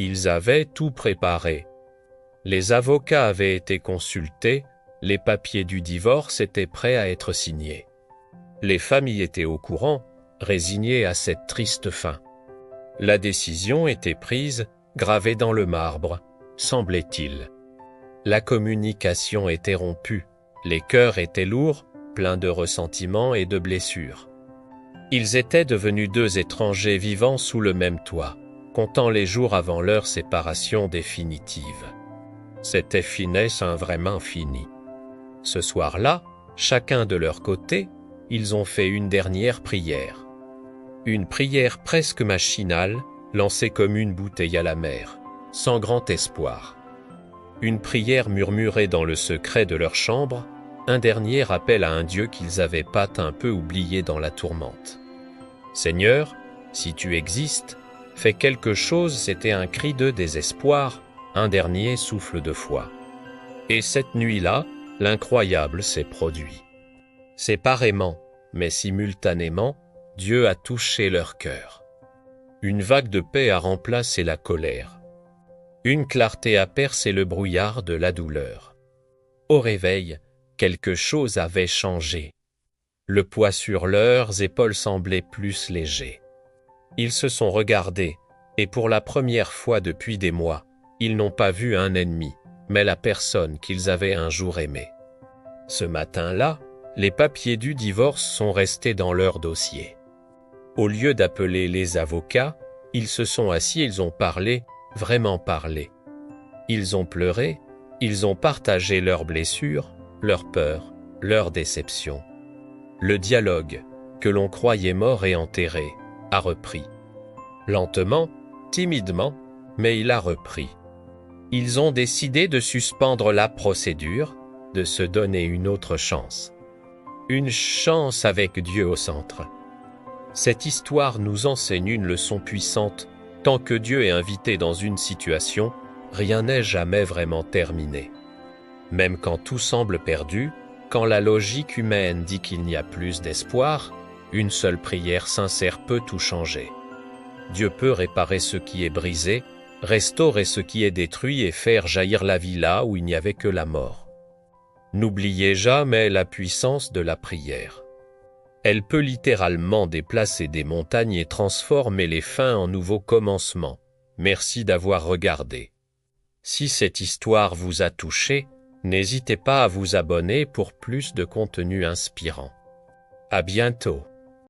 Ils avaient tout préparé. Les avocats avaient été consultés, les papiers du divorce étaient prêts à être signés. Les familles étaient au courant, résignées à cette triste fin. La décision était prise, gravée dans le marbre, semblait-il. La communication était rompue, les cœurs étaient lourds, pleins de ressentiments et de blessures. Ils étaient devenus deux étrangers vivant sous le même toit, comptant les jours avant leur séparation définitive. C'était finesse vraiment fini. Ce soir-là, chacun de leur côté, ils ont fait une dernière prière. Une prière presque machinale, lancée comme une bouteille à la mer, sans grand espoir. Une prière murmurée dans le secret de leur chambre, un dernier rappel à un Dieu qu'ils avaient pas un peu oublié dans la tourmente. « Seigneur, si tu existes, fais quelque chose », c'était un cri de désespoir, un dernier souffle de foi. Et cette nuit-là, l'incroyable s'est produit. Séparément, mais simultanément, Dieu a touché leur cœur. Une vague de paix a remplacé la colère. Une clarté a percé le brouillard de la douleur. Au réveil, quelque chose avait changé. Le poids sur leurs épaules semblait plus léger. Ils se sont regardés, et pour la première fois depuis des mois, ils n'ont pas vu un ennemi, mais la personne qu'ils avaient un jour aimée. Ce matin-là, les papiers du divorce sont restés dans leur dossier. Au lieu d'appeler les avocats, ils se sont assis, ils ont parlé, vraiment parlé. Ils ont pleuré, ils ont partagé leurs blessures, leurs peurs, leurs déceptions. Le dialogue, que l'on croyait mort et enterré, a repris. Lentement, timidement, mais il a repris. Ils ont décidé de suspendre la procédure, de se donner une autre chance. Une chance avec Dieu au centre. Cette histoire nous enseigne une leçon puissante. Tant que Dieu est invité dans une situation, rien n'est jamais vraiment terminé. Même quand tout semble perdu, quand la logique humaine dit qu'il n'y a plus d'espoir, une seule prière sincère peut tout changer. Dieu peut réparer ce qui est brisé, restaurer ce qui est détruit et faire jaillir la vie là où il n'y avait que la mort. N'oubliez jamais la puissance de la prière. Elle peut littéralement déplacer des montagnes et transformer les fins en nouveaux commencements. Merci d'avoir regardé. Si cette histoire vous a touché, n'hésitez pas à vous abonner pour plus de contenu inspirant. À bientôt.